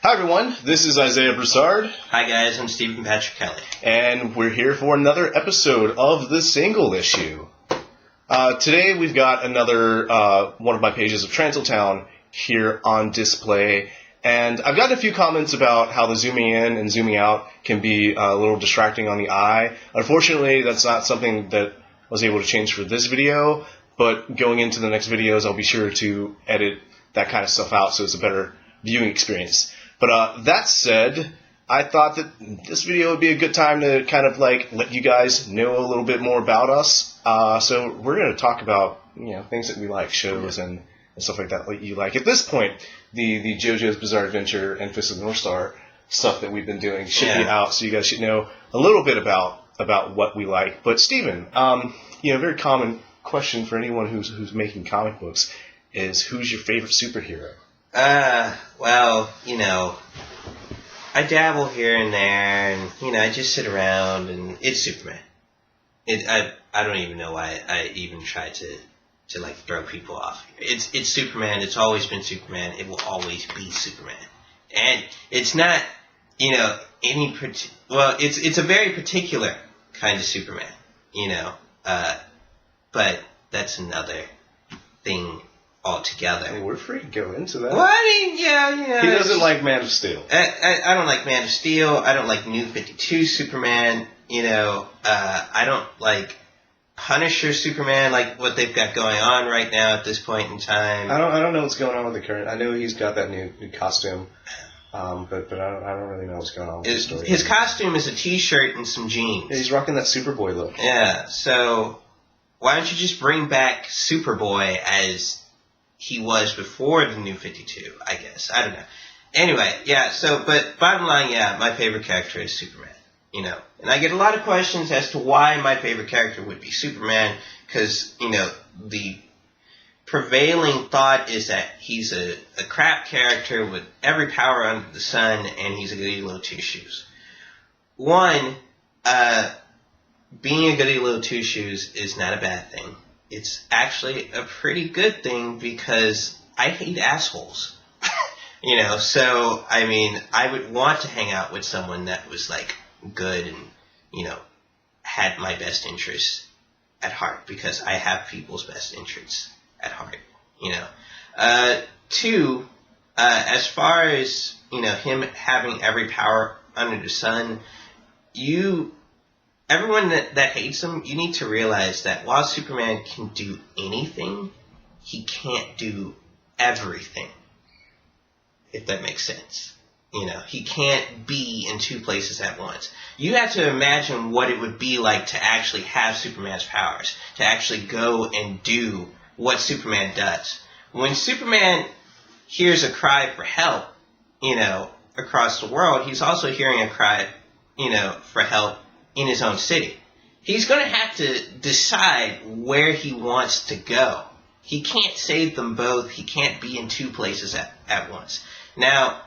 Hi everyone, this is Isaiah Broussard. Hi guys, I'm Stephen Patrick Kelly. And we're here for another episode of The Single Issue. Today we've got another one of my pages of Transiltown here on display. And I've gotten a few comments about how the zooming in and zooming out can be a little distracting on the eye. Unfortunately, that's not something that I was able to change for this video. But going into the next videos, I'll be sure to edit that kind of stuff out so it's a better viewing experience. But that said, I thought that this video would be a good time to kind of like let you guys know a little bit more about us. So we're going to talk about things that we like, shows and stuff like that you like. At this point, the JoJo's Bizarre Adventure and Fist of the North Star stuff that we've been doing should be out, so you guys should know a little bit about what we like. But Steven, a very common question for anyone who's making comic books is, who's your favorite superhero? Well, I dabble here and there, and, I just sit around, and it's Superman. I don't even know why I even try to like, throw people off. It's Superman. It's always been Superman. It will always be Superman. And it's not, it's a very particular kind of Superman, but that's another thing altogether. I mean, we're free to go into that. Well, I mean, yeah. He doesn't like Man of Steel. I don't like Man of Steel. I don't like New 52 Superman. I don't like Punisher Superman, like what they've got going on right now at this point in time. I don't know what's going on with the current. I know he's got that new costume, but I don't really know what's going on with the story. His costume is a T-shirt and some jeans. Yeah, he's rocking that Superboy look. Yeah, so why don't you just bring back Superboy as he was before the New 52, I guess. I don't know. Anyway, but bottom line, my favorite character is Superman, And I get a lot of questions as to why my favorite character would be Superman, because, the prevailing thought is that he's a crap character with every power under the sun, and he's a goody little two-shoes. One, being a goody little two-shoes is not a bad thing. It's actually a pretty good thing because I hate assholes. So, I mean, I would want to hang out with someone that was, like, good and, had my best interests at heart, because I have people's best interests at heart, Two, as far as, him having every power under the sun, everyone that hates him, you need to realize that while Superman can do anything, he can't do everything, if that makes sense. He can't be in two places at once. You have to imagine what it would be like to actually have Superman's powers, to actually go and do what Superman does. When Superman hears a cry for help, across the world, he's also hearing a cry, for help in his own city. He's going to have to decide where he wants to go. He can't save them both. He can't be in two places at once. Now,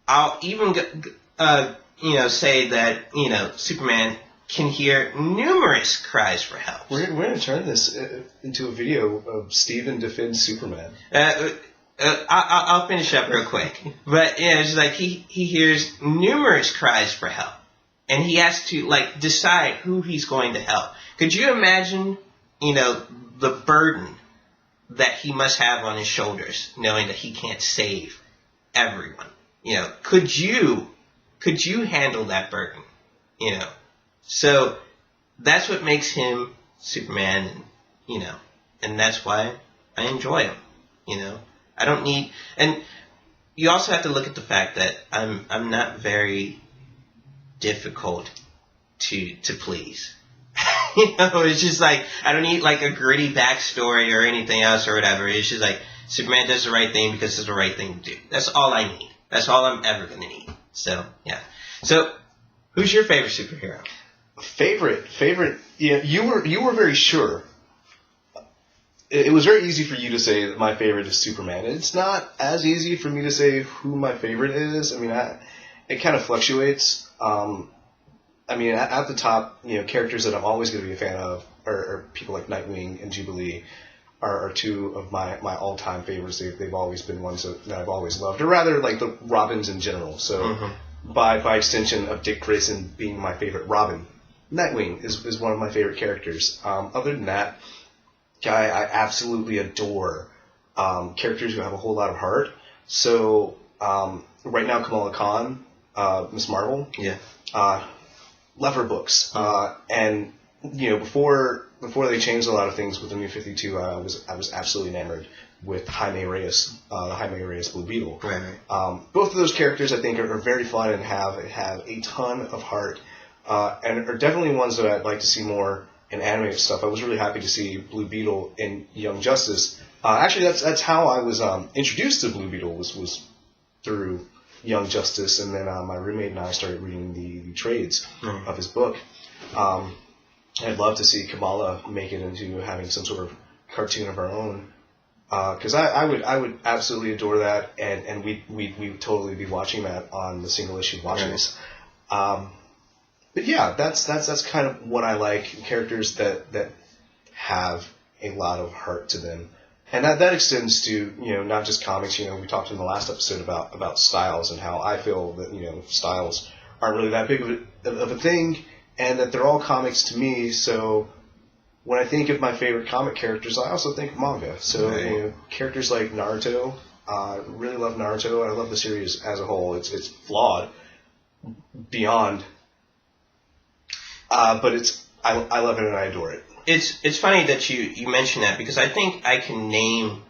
I'll even say that, Superman can hear numerous cries for help. We're going to turn this into a video of Steven defends Superman. I'll finish up real quick. But, it's like he hears numerous cries for help. And he has to, decide who he's going to help. Could you imagine, the burden that he must have on his shoulders, knowing that he can't save everyone? Could you handle that burden? So that's what makes him Superman, and that's why I enjoy him, I don't need, and you also have to look at the fact that I'm not very difficult to please. It's just like, I don't need a gritty backstory or anything else or whatever. It's just like, Superman does the right thing because it's the right thing to do. That's all I need. That's all I'm ever going to need. So, yeah. So, who's your favorite superhero? Favorite? Yeah, you were very sure. It was very easy for you to say that my favorite is Superman. It's not as easy for me to say who my favorite is. I mean, it kind of fluctuates. At the top, characters that I'm always going to be a fan of are people like Nightwing and Jubilee. are two of my all-time favorites. They've always been ones that I've always loved, or rather, like the Robins in general. So, by extension of Dick Grayson being my favorite Robin, Nightwing is one of my favorite characters. Other than that, I absolutely adore characters who have a whole lot of heart. So, right now, Kamala Khan, Miss Marvel, love her books, and before they changed a lot of things with the New 52, I was absolutely enamored with Jaime Reyes, the Jaime Reyes Blue Beetle. Right. Both of those characters, I think, are very fun and have a ton of heart, and are definitely ones that I'd like to see more in animated stuff. I was really happy to see Blue Beetle in Young Justice. Actually, that's how I was introduced to Blue Beetle was through Young Justice, and then my roommate and I started reading the trades of his book. I'd love to see Kamala make it into having some sort of cartoon of her own, because I would absolutely adore that, and we would totally be watching that on the single issue watch list. But yeah, that's kind of what I like, characters that have a lot of heart to them. And that extends to, not just comics. We talked in the last episode about styles and how I feel that, styles aren't really that big of a thing, and that they're all comics to me. So when I think of my favorite comic characters, I also think of manga. So characters like Naruto, I really love Naruto. I love the series as a whole. It's flawed beyond, but I love it and I adore it. It's funny that you mention that, because I think I can name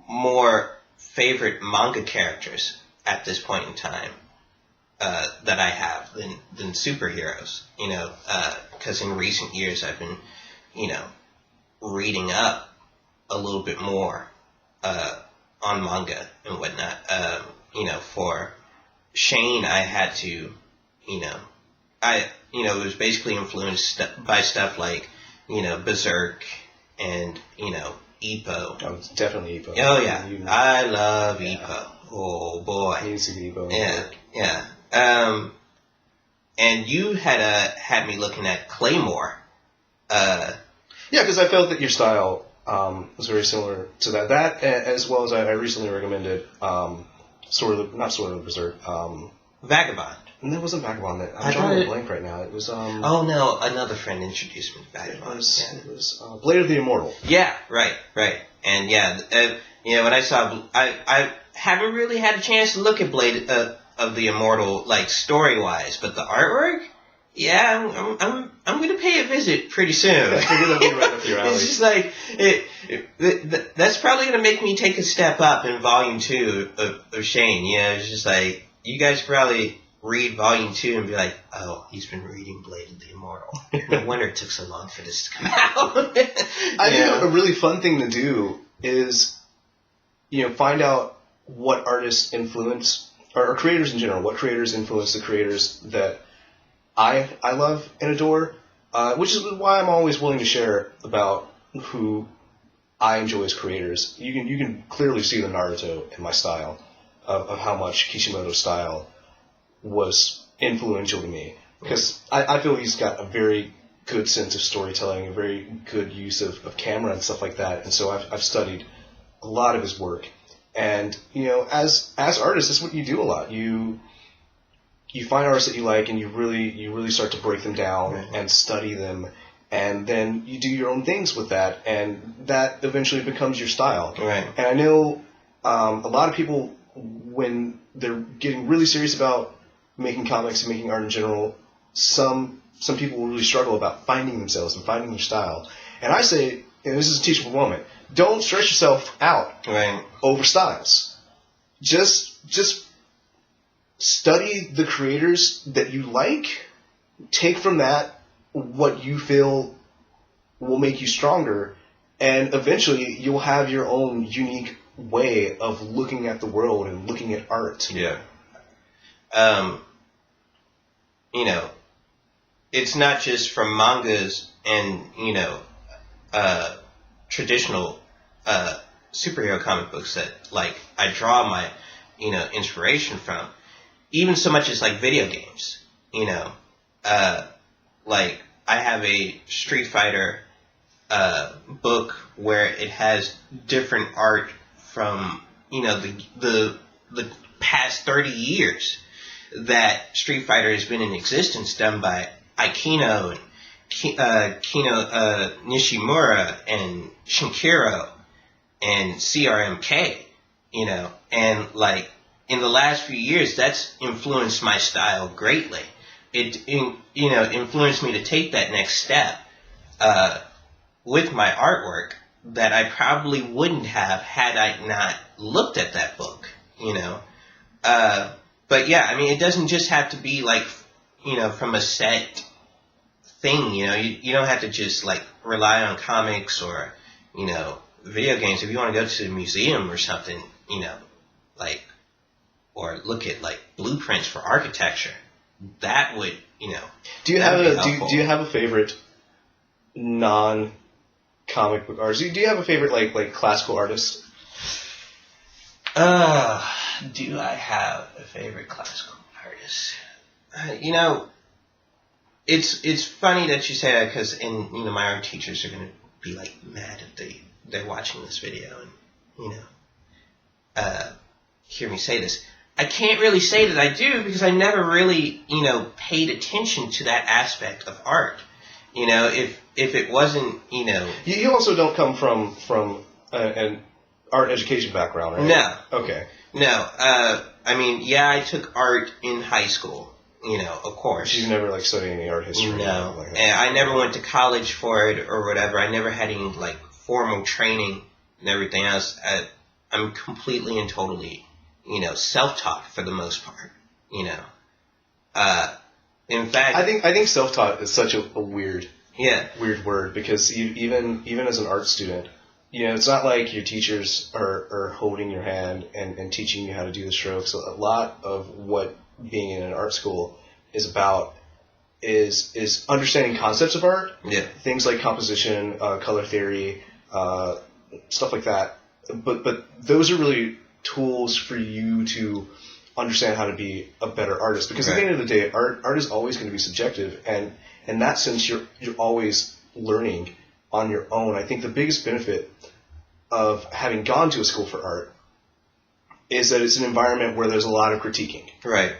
more favorite manga characters at this point in time that I have than superheroes. Because in recent years I've been, reading up a little bit more on manga and whatnot. For Shane, I had to, it was basically influenced by stuff like, Berserk and, Ippo. Oh, it's definitely Ippo. Oh, yeah. I love Ippo. Oh, boy. I need to see Ippo. Yeah. And you had me looking at Claymore. Yeah, because I felt that your style was very similar to that. That, as well as I recently recommended not Sword of the Berserk. Vagabond. And that wasn't Vagabond. I'm drawing a blank right now. It was... oh, no. Another friend introduced me to Vagabond. It was Blade of the Immortal. Yeah, right. And when I saw... I haven't really had a chance to look at Blade of the Immortal, like, story-wise, but the artwork... Yeah, I'm going to pay a visit pretty soon. I figured that'd be right up your alley. It's just like... that's probably going to make me take a step up in Volume 2 of Shane. It's just like... You guys probably... read Volume 2 and be like, oh, he's been reading Blade of the Immortal. No wonder it took so long for this to come out. I think a really fun thing to do is, find out what artists influence, or creators in general, what creators influence the creators that I love and adore, which is why I'm always willing to share about who I enjoy as creators. You can clearly see the Naruto in my style, of how much Kishimoto's style was influential to me, because I feel he's got a very good sense of storytelling, a very good use of camera and stuff like that, and so I've studied a lot of his work. And as artists, that's what you do a lot. You find artists that you like, and you really start to break them down and study them, and then you do your own things with that, and that eventually becomes your style. Right. And I know a lot of people, when they're getting really serious about making comics and making art in general, some people will really struggle about finding themselves and finding their style. And I say, and this is a teachable moment, don't stress yourself out over styles. Just study the creators that you like, take from that what you feel will make you stronger, and eventually you'll have your own unique way of looking at the world and looking at art. Yeah. It's not just from mangas and, traditional superhero comic books that, like, I draw my, inspiration from. Even so much as, like, video games, like, I have a Street Fighter book where it has different art from the past 30 years that Street Fighter has been in existence, done by Aikino and Kino Nishimura and Shinkiro and CRMK, and like in the last few years, that's influenced my style greatly. It influenced me to take that next step with my artwork that I probably wouldn't have had I not looked at that book, But yeah, I mean, it doesn't just have to be like, from a set thing, you don't have to just like rely on comics or, video games. If you want to go to a museum or something, like, or look at like blueprints for architecture, that would, Do you have a favorite non-comic book artist? Do you have a favorite like classical artist? Do I have a favorite classical artist? It's funny that you say that, because my art teachers are gonna be like mad if they're watching this video and hear me say this. I can't really say that I do, because I never really paid attention to that aspect of art. If it wasn't You also don't come from an art education background, right? No. Okay. No. I mean, yeah, I took art in high school. Of course. But you've never like studied any art history? No. Like that. And I never went to college for it or whatever. I never had any like formal training and everything else. I'm completely and totally, self-taught for the most part. In fact, I think self-taught is such a weird word, because even as an art student, it's not like your teachers are holding your hand and teaching you how to do the strokes. A lot of what being in an art school is about is understanding concepts of art. Yeah. Things like composition, color theory, stuff like that. But those are really tools for you to understand how to be a better artist. Because at the end of the day, art is always going to be subjective, and in that sense, you're always learning on your own. I think the biggest benefit of having gone to a school for art is that it's an environment where there's a lot of critiquing. Right.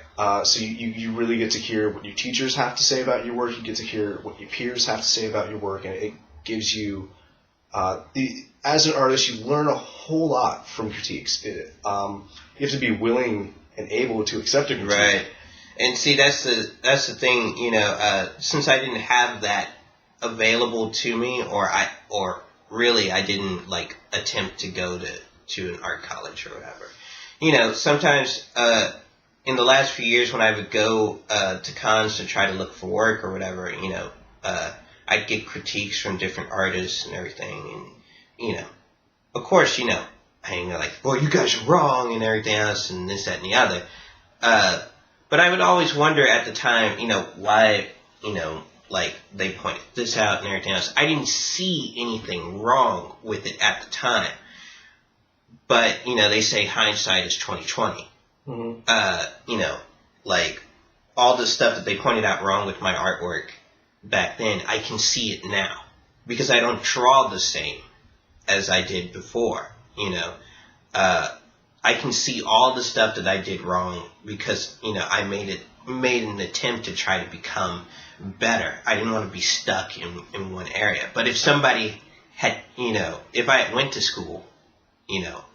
So you really get to hear what your teachers have to say about your work. You get to hear what your peers have to say about your work, and it gives you, as an artist, you learn a whole lot from critiques. You have to be willing and able to accept a critique. Right. And see, that's the thing. Since I didn't have that available to me, or really I didn't like attempt to go to an art college or whatever. Sometimes in the last few years when I would go to cons to try to look for work or whatever, I'd get critiques from different artists and everything, and of course, I'm like, well, you guys are wrong and everything else and this, that, and the other. But I would always wonder at the time, why, like they pointed this out and everything else. I didn't see anything wrong with it at the time. But, they say hindsight is 20/20. Mm-hmm. Like all the stuff that they pointed out wrong with my artwork back then, I can see it now because I don't draw the same as I did before. I can see all the stuff that I did wrong because, I made an attempt to try to become better. I didn't want to be stuck in one area. But if somebody had, if I had went to school,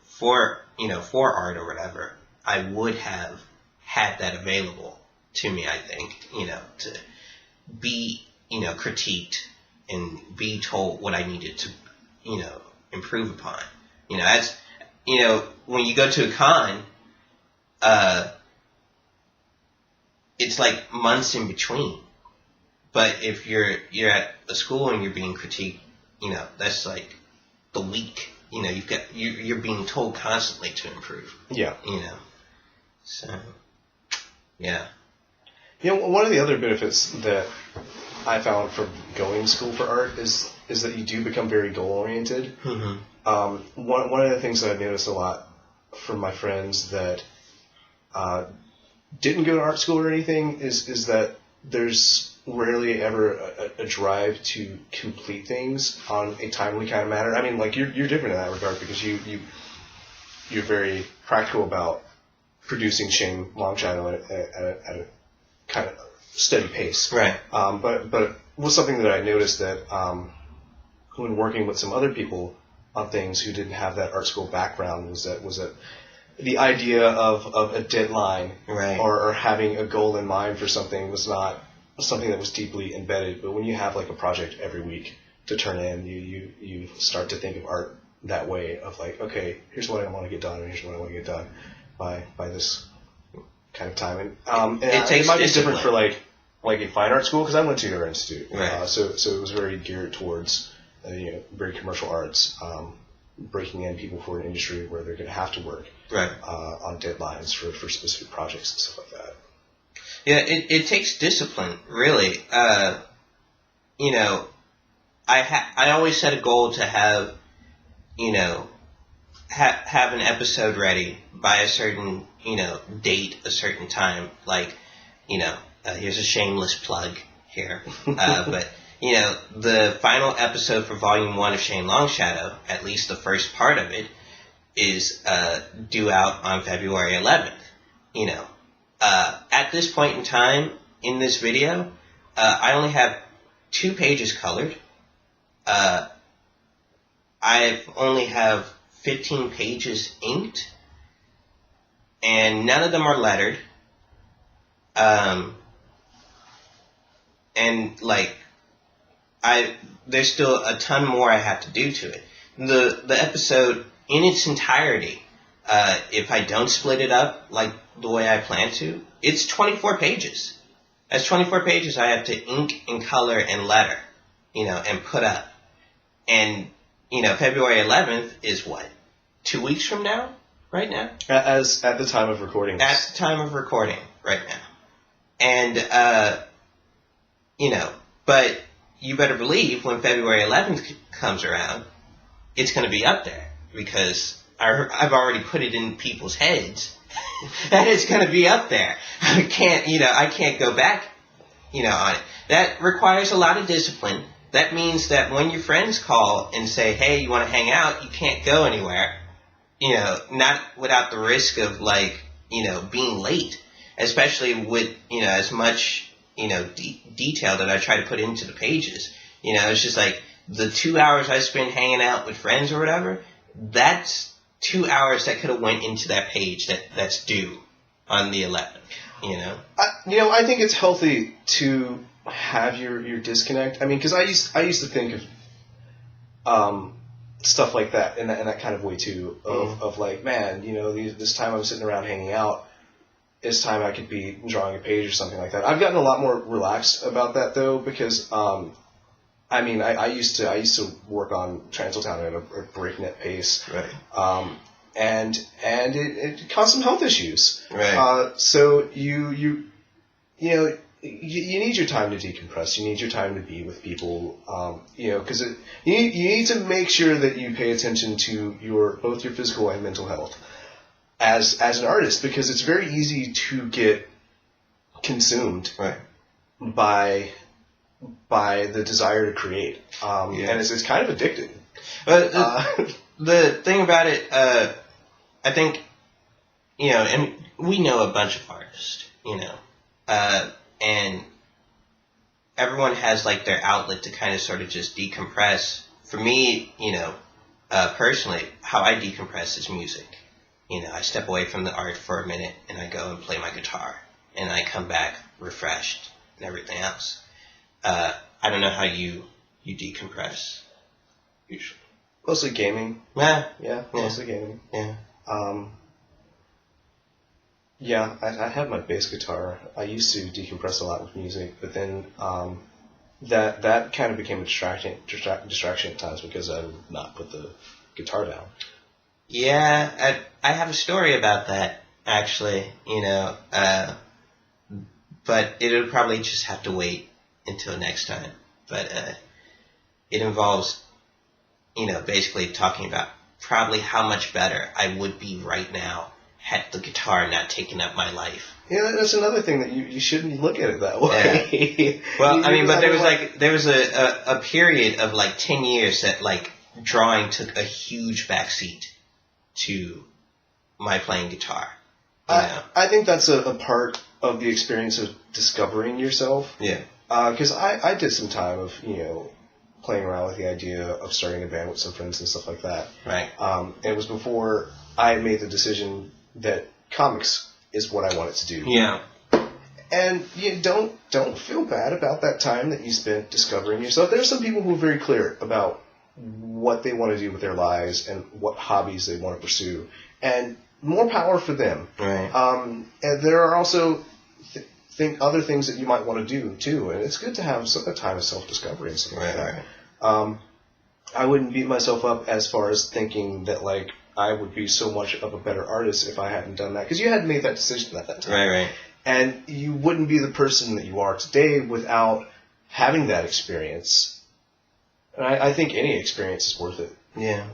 for art or whatever, I would have had that available to me, I think, to be, critiqued and be told what I needed to, improve upon. That's, when you go to a con, it's like months in between. But if you're at a school and you're being critiqued, that's like the week. You're being told constantly to improve. Yeah. So, yeah. One of the other benefits that I found from going to school for art is that you do become very goal oriented. Mm-hmm. One of the things that I've noticed a lot from my friends that didn't go to art school or anything is that there's rarely ever a drive to complete things on a timely kind of manner. I mean, like you're different in that regard because you're very practical about producing Shane Longshadow at a kind of steady pace. Right. But it was something that I noticed that when working with some other people on things who didn't have that art school background was that the idea of a deadline Right. or having a goal in mind for something was not something that was deeply embedded. But when you have like a project every week to turn in, you start to think of art that way of like, okay, here's what I want to get done, and here's what I want to get done by this kind of time. And it might be different for like a fine art school because I went to your institute, right. So it was very geared towards very commercial arts, breaking in people for an industry where they're going to have to work right. On deadlines for specific projects and stuff like that. Yeah, it takes discipline, really. I always set a goal to have, have an episode ready by a certain, date, a certain time. Like, here's a shameless plug here. But, the final episode for Volume 1 of Shane Longshadow, at least the first part of it, is due out on February 11th. At this point in time in this video, I only have 2 pages colored. I only have 15 pages inked, and none of them are lettered. And there's still a ton more I have to do to it. The episode in its entirety, if I don't split it up like the way I plan to, it's 24 pages. That's 24 pages I have to ink and color and letter, and put up. And, February 11th is what? 2 weeks from now? Right now? At the time of recording. At the time of recording, right now. And, but you better believe when February 11th comes around, it's going to be up there because I've already put it in people's heads that it's going to be up there. I can't go back, on it. That requires a lot of discipline. That means that when your friends call and say, hey, you want to hang out, you can't go anywhere, not without the risk of being late, especially with, as much, detail that I try to put into the pages. It's just like the 2 hours I spend hanging out with friends or whatever, that's 2 hours that could have went into that page that's due on the 11th, I think it's healthy to have your disconnect. I mean, because I used to think of stuff like that in that kind of way too. Of like, man, this time I'm sitting around hanging out, it's time I could be drawing a page or something like that. I've gotten a lot more relaxed about that though, because I used to work on Transaltown at a breakneck pace, right? And it caused some health issues, right? So you need your time to decompress. You need your time to be with people, because you need to make sure that you pay attention to both your physical and mental health as an artist, because it's very easy to get consumed right. by the desire to create, and it's kind of addicting. But the thing about it, I think, and we know a bunch of artists, and everyone has their outlet to kind of sort of just decompress. For me, personally, how I decompress is music. I step away from the art for a minute and I go and play my guitar and I come back refreshed and everything else. I don't know how you decompress usually. Mostly gaming. Yeah, mostly gaming. Yeah. I have my bass guitar. I used to decompress a lot with music, but then that kind of became a distraction at times because I would not put the guitar down. Yeah, I have a story about that actually. But it'll probably just have to wait until next time. But it involves, basically talking about probably how much better I would be right now had the guitar not taken up my life. Yeah, that's another thing that you shouldn't look at it that way. Yeah. Well, I mean, but there was a period of like 10 years that like drawing took a huge backseat to my playing guitar. I think that's a part of the experience of discovering yourself. Yeah. Because I did some time of, playing around with the idea of starting a band with some friends and stuff like that. Right. It was before I made the decision that comics is what I wanted to do. Yeah. And you don't feel bad about that time that you spent discovering yourself. There's some people who are very clear about what they want to do with their lives and what hobbies they want to pursue. And more power for them. Right. And there are also other things that you might want to do too, and it's good to have a time of self-discovery and stuff like that. Right. I wouldn't beat myself up as far as thinking that like I would be so much of a better artist if I hadn't done that, because you hadn't made that decision at that time. Right. And you wouldn't be the person that you are today without having that experience. And I think any experience is worth it. Yeah.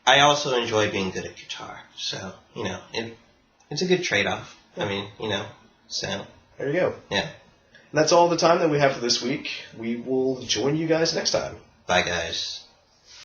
I also enjoy being good at guitar, so it's a good trade-off. I mean, so there you go. Yeah. And that's all the time that we have for this week. We will join you guys next time. Bye, guys.